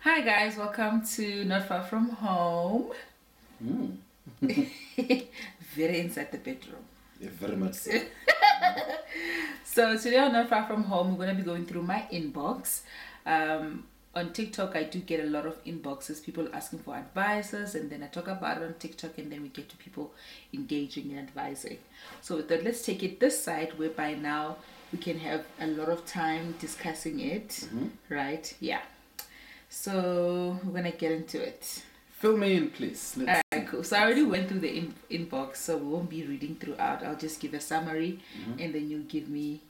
Hi guys, welcome to Not Far From Home. Very inside the bedroom. Yeah, very much so. So today on Not Far From Home, we're going to be going through my inbox. On TikTok, I do get a lot of inboxes, people asking for advices, and then I talk about it on TikTok, and then we get to people engaging and advising. So with that, let's take it this side, whereby now we can have a lot of time discussing it, right? Yeah. So we're going to get into it. Fill me in, please. Alright, cool. So I already went through the inbox, so we won't be reading throughout. I'll just give a summary, and then you'll give me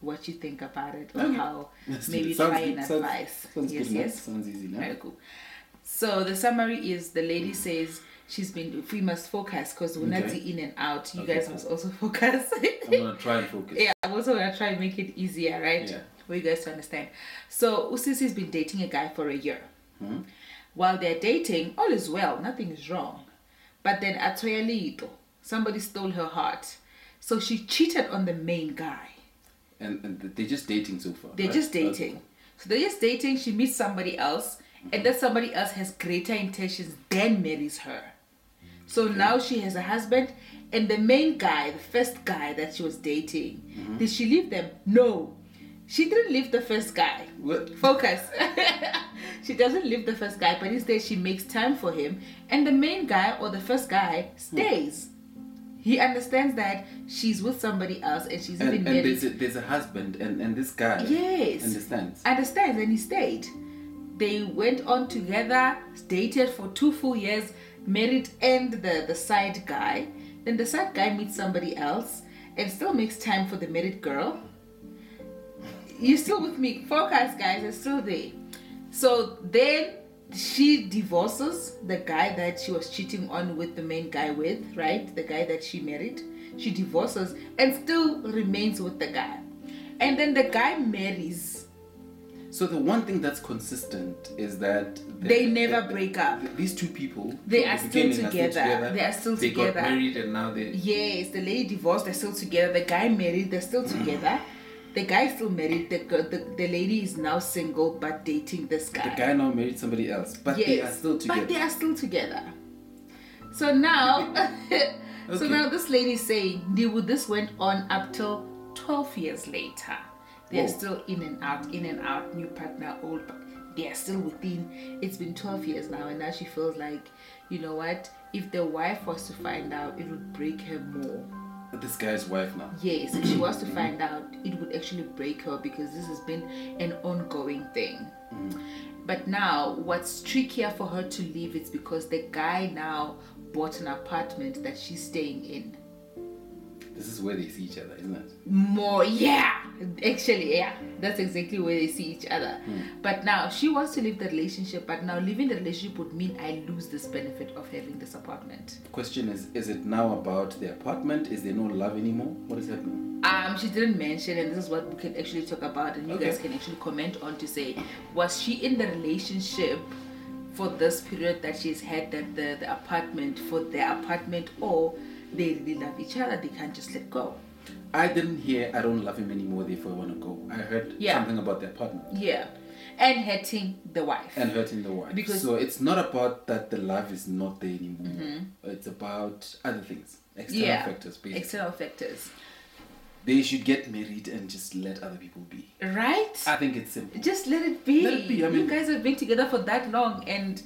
what you think about it, or how maybe try and advise. Sounds Yes, good, no? yes. Sounds easy, no? Very cool. So the summary is the lady says we must focus because we're not in and out. You guys must also focus. I'm gonna try and focus. Yeah, I'm also gonna try and make it easier, right? Yeah. For you guys to understand. So Usisi's been dating a guy for a year. While they're dating, all is well, nothing is wrong. But then Atoyalito, somebody stole her heart. So she cheated on the main guy. And they're just dating so far. They're just dating. So they're just dating, she meets somebody else, and that somebody else has greater intentions, then marries her. So now she has a husband, and the main guy, the first guy that she was dating, did she leave them? No. She didn't leave the first guy. What? Focus. She doesn't leave the first guy, but instead she makes time for him, and the main guy or the first guy stays. He understands that she's with somebody else and she's even married. And there's a husband, and this guy understands, and he stayed. They went on together, dated for 2 full years, married, and the side guy. Then the side guy meets somebody else and still makes time for the married girl. You still with me? Focus, guys. It's still there. So then she divorces the guy that she was cheating on with the main guy with, right? The guy that she married. She divorces and still remains with the guy. And then the guy marries. So the one thing that's consistent is that they never break up. These two people, they are still together. They are still together. They got married and now they... Yes, the lady divorced, they're still together. The guy married, they're still together. The guy still married. The lady is now single but dating this guy. The guy now married somebody else, but they are still together. But they are still together. So now, so now this lady is saying this went on up till 12 years later. They're still in and out, new partner, old, but they are still within. It's been 12 years now, and now she feels like, you know what? If the wife was to find out, it would break her more. This guy's wife now. Yes, if she was to find out, it would actually break her because this has been an ongoing thing. But now, what's trickier for her to leave is because the guy now bought an apartment that she's staying in. This is where they see each other, isn't it? More, yeah. Actually, yeah. That's exactly where they see each other. But now, she wants to leave the relationship, but now leaving the relationship would mean I lose this benefit of having this apartment. The question is it now about the apartment? Is there no love anymore? What is happening? She didn't mention, and this is what we can actually talk about, and you guys can actually comment on to say, was she in the relationship for this period that she's had the apartment for their apartment, or they really love each other, they can't just let go? I didn't hear I don't love him anymore, therefore I want to go. I heard something about the apartment. Yeah. And hurting the wife. Because so it's not about that the love is not there anymore. It's about other things. External factors, basically. External factors. They should get married and just let other people be. Right? I think it's simple. Just let it be. Let it be. I mean, you guys have been together for that long, and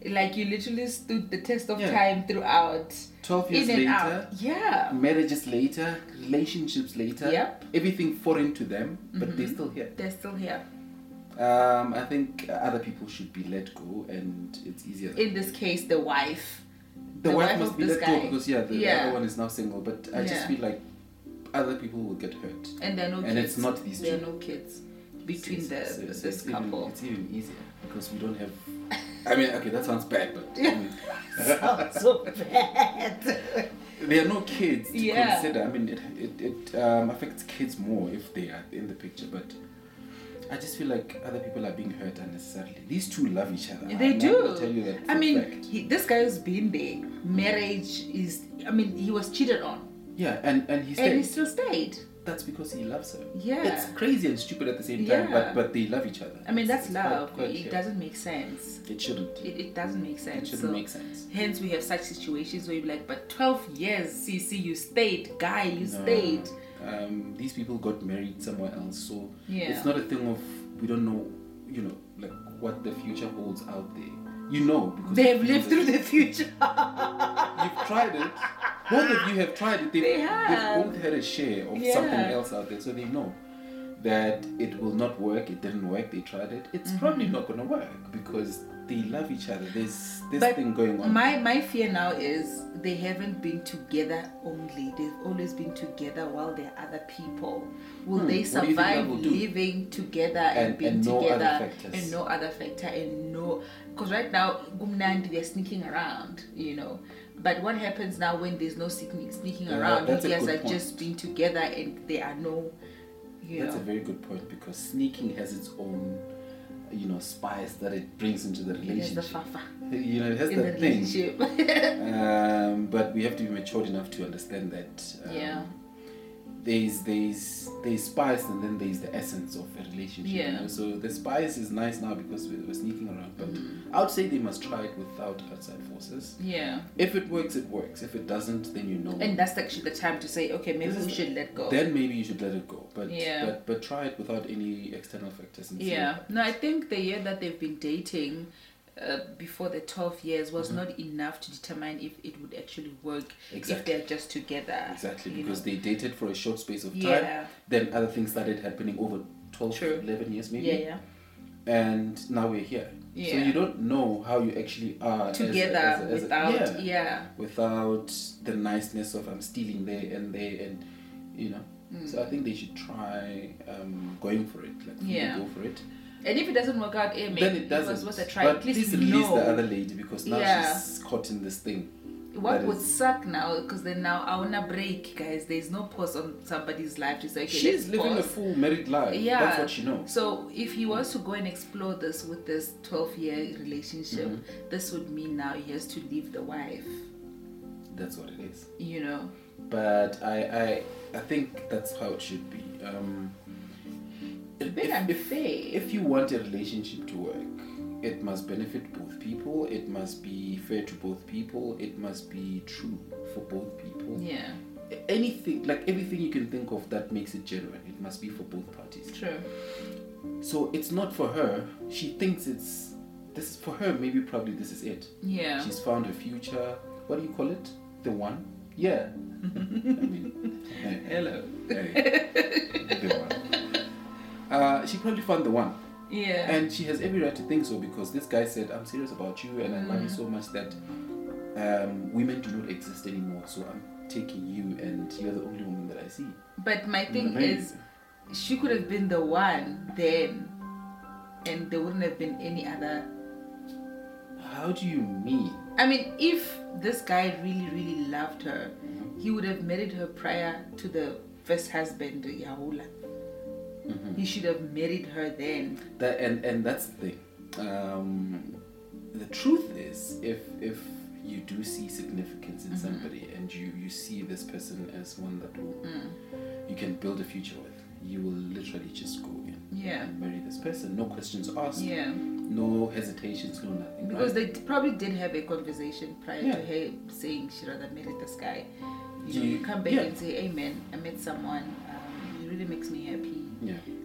like you literally stood the test of time throughout. 12 years later. Yeah. Marriages later. Relationships later. Yep. Everything foreign to them, but they're still here. They're still here. I think other people should be let go, and it's easier. In this case, the wife. The wife must be let go because the other one is now single. But I just feel like other people will get hurt. And there are no kids. And it's not these two. There are no kids between this couple. It's even easier because we don't have... I mean, okay, that sounds bad, but... sounds so bad. There are no kids to consider. I mean, it affects kids more if they are in the picture, but I just feel like other people are being hurt unnecessarily. These two love each other. They do. I'm gonna tell you that. I mean, this guy has been there. Marriage is... I mean, he was cheated on. Yeah, and he stayed. And he still stayed. that's because he loves her. Yeah. It's crazy and stupid at the same time, Yeah. but they love each other. I mean, that's It's love. quite It doesn't make sense. It shouldn't. It doesn't make sense. It shouldn't make sense. Hence, we have such situations where you're like, but 12 years, CC, you stayed. Guy, you stayed. These people got married somewhere else, so Yeah. it's not a thing of we don't know, like what the future holds out there. Because They've lived through the future. You've tried it. Both of you have tried it. They've both had a share of something else out there, so they know that it will not work. It didn't work. They tried it. It's probably not going to work because they love each other. There's this thing going on. My fear now is they haven't been together only. They've always been together while there are other people. Will they survive living together and being together and no other factor and no? Because right now, gumnandi, they're sneaking around, But what happens now when there's no sneaking around? You guys are just being together and there are no, That's a very good point because sneaking has its own, spice that it brings into the relationship. It has the fafa. It has that thing. But we have to be matured enough to understand that. There's spice and then there's the essence of a relationship. So the spice is nice now because we're sneaking around, but I would say they must try it without outside forces. If it works, it works. If it doesn't, then and that's actually the time to say, okay, maybe we should let go. Then maybe you should let it go, but try it without any external factors. No, I think the year that they've been dating, before the 12 years was not enough to determine if it would actually work if they're just together. Exactly, because they dated for a short space of time. Then other things started happening over 12, 11 years maybe. And now we're here. So you don't know how you actually are together without the niceness of I'm stealing there and So I think they should try going for it. Go for it. And if it doesn't work out, then it doesn't. It was worth a try. But please release the other lady because now she's caught in this thing. What would suck now, because then now I wanna break, guys. There's no pause on somebody's life to say, okay, she's living a full married life. That's what she knows. So if he was to go and explore this with this 12-year relationship, this would mean now he has to leave the wife. That's what it is. But I think that's how it should be. If you want a relationship to work, it must benefit both people. It must be fair to both people. It must be true for both people. Everything you can think of that makes it genuine, it must be for both parties. True. So it's not for her. She thinks this is for her. Maybe probably this is it. She's found her future. What do you call it? The one. Hello. The one. She probably found the one. And she has every right to think so because this guy said, I'm serious about you and I love you so much that women do not exist anymore. So I'm taking you and you're the only woman that I see. But my thing is, she could have been the one then and there wouldn't have been any other. How do you mean? I mean, if this guy really, really loved her, he would have married her prior to the first husband, Yahula. He should have married her then. And that's the thing. The truth is, if you do see significance in somebody and you see this person as one that you can build a future with, you will literally just go in and marry this person. No questions asked. No hesitations, no nothing. Because they probably did have a conversation prior to her saying she'd rather marry this guy. You come back and say, hey man, I met someone, he really makes me happy.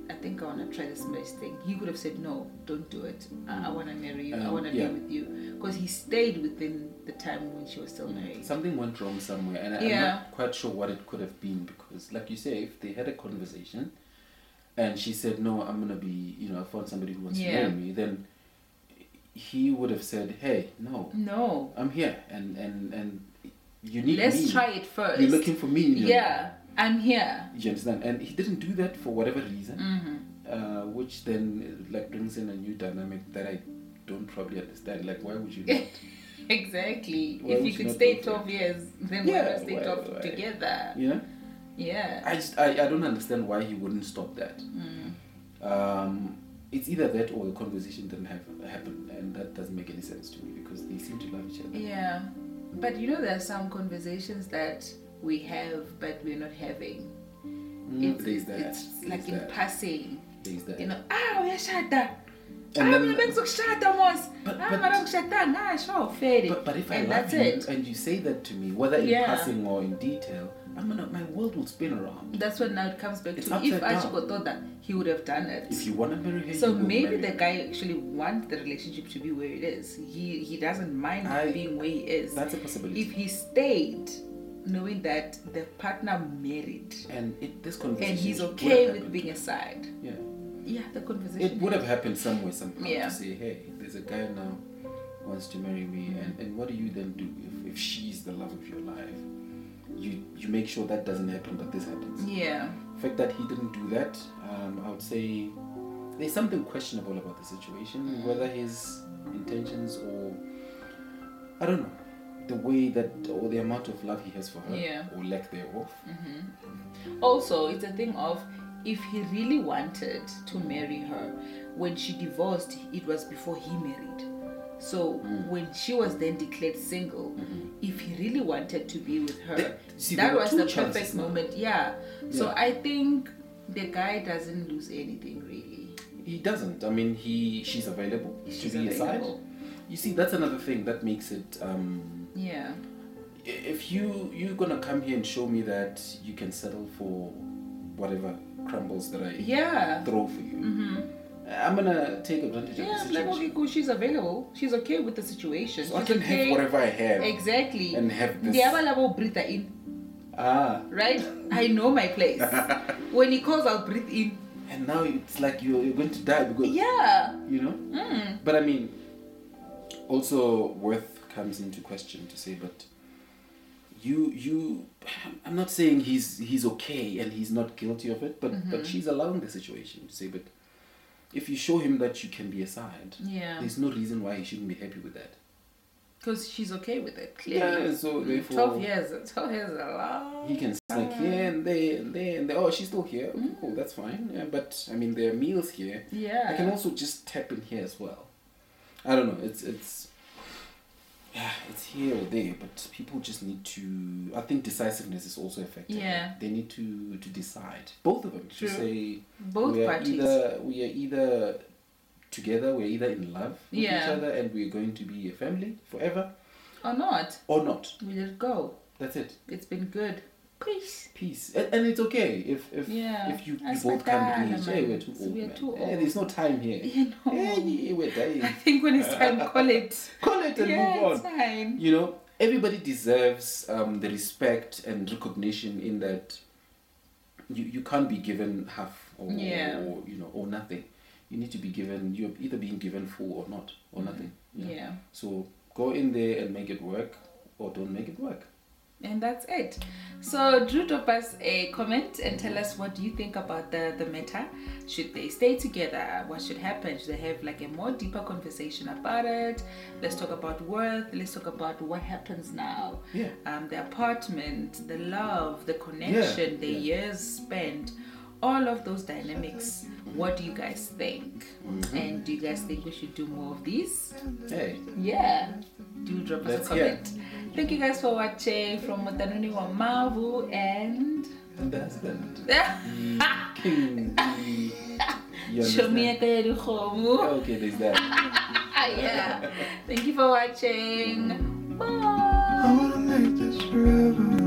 I think I want to try this marriage thing. He could have said, no, don't do it. I want to marry you. I want to be with you. Because he stayed within the time when she was still married. Something went wrong somewhere. And I'm not quite sure what it could have been. Because like you say, if they had a conversation and she said, no, I'm going to be, I found somebody who wants to marry me, then he would have said, hey, no, I'm here. And you need me. Let's try it first. You're looking for me. I'm here. You understand? And he didn't do that for whatever reason, which then brings in a new dynamic that I don't probably understand. Like, why would you not? Exactly. If you could stay 12 years, then why not stay 12 together? I don't understand why he wouldn't stop that. It's either that or the conversation didn't happen, and that doesn't make any sense to me because they seem to love each other. But there are some conversations that we have but we're not having, There's that. It's like There's in that. passing. There's that. You know, uyashada. And then- But if I and love that's you it. and you say that to me, whether in Yeah. passing or in detail, my world will spin around. That's when now it comes back It's to upside if down. Achiko thought that he would have done it. If you want to marry her, So you will maybe marry the her. guy actually wants the relationship to be where it is. He doesn't mind being where he is. That's a possibility. If he stayed, knowing that the partner married And this conversation and he's would okay have with happened. being aside, Yeah. the conversation. It would have happened somewhere, somehow, Yeah. to say, hey, there's a guy now who wants to marry me, and what do you then do if she's the love of your life? You make sure that doesn't happen, but this happens. Yeah. The fact that he didn't do that, I would say there's something questionable about the situation, whether his intentions or I don't know, the way that or the amount of love he has for her, or lack thereof. Also, it's a thing of if he really wanted to marry her, when she divorced, it was before he married. So when she was then declared single, if he really wanted to be with her, that was the perfect moment. Yeah. So I think the guy doesn't lose anything really. He doesn't. I mean, she's available to be aside. You see, that's another thing that makes it. If you're gonna come here and show me that you can settle for whatever crumbles that I throw for you, I'm gonna take advantage of the situation. Like, okay, cool, she's available. She's okay with the situation. So I can have whatever I have. Exactly. And have this. Right? I know my place. When he calls, I'll breathe in. And now it's like you're going to die because you know. But I mean, also worth comes into question to say, but I'm not saying he's okay and he's not guilty of it, but she's allowing the situation to say, but if you show him that you can be aside, there's no reason why he shouldn't be happy with that. Because she's okay with it, clearly. Yeah, so therefore 12 years a lot. he can like here and there and there and there. Oh, she's still here. Okay, cool, that's fine. Yeah, but I mean, there are meals here. I can also just tap in here as well. I don't know. It's here or there, but people just need to. I think decisiveness is also effective. They need to decide, both of them, to say both parties. We are either together, we're either in love with each other, and we're going to be a family forever, or not. We let it go. That's it. It's been good. Peace. And it's okay if you both come to me, hey, we're too old. We're too old. Hey, there's no time here. Hey, we're dying. I think when it's time, call it. Call it and move on. It's fine. You know, everybody deserves the respect and recognition in that you can't be given half or or nothing. You need to be given. You're either being given full or not, or nothing. So go in there and make it work, or don't make it work. And that's it. So Drew, drop us a comment and tell us what you think about the matter. Should they stay together? What should happen? Should they have like a more deeper conversation about it? Let's talk about worth. Let's talk about what happens now. The apartment, the love, the connection, the years spent, all of those dynamics. What do you guys think? And do you guys think we should do more of these? Do drop us a comment. Thank you guys for watching from Motanuni wa Mavu and the husband. King. Okay, there's that. Thank you for watching. Bye. I wanna make this forever.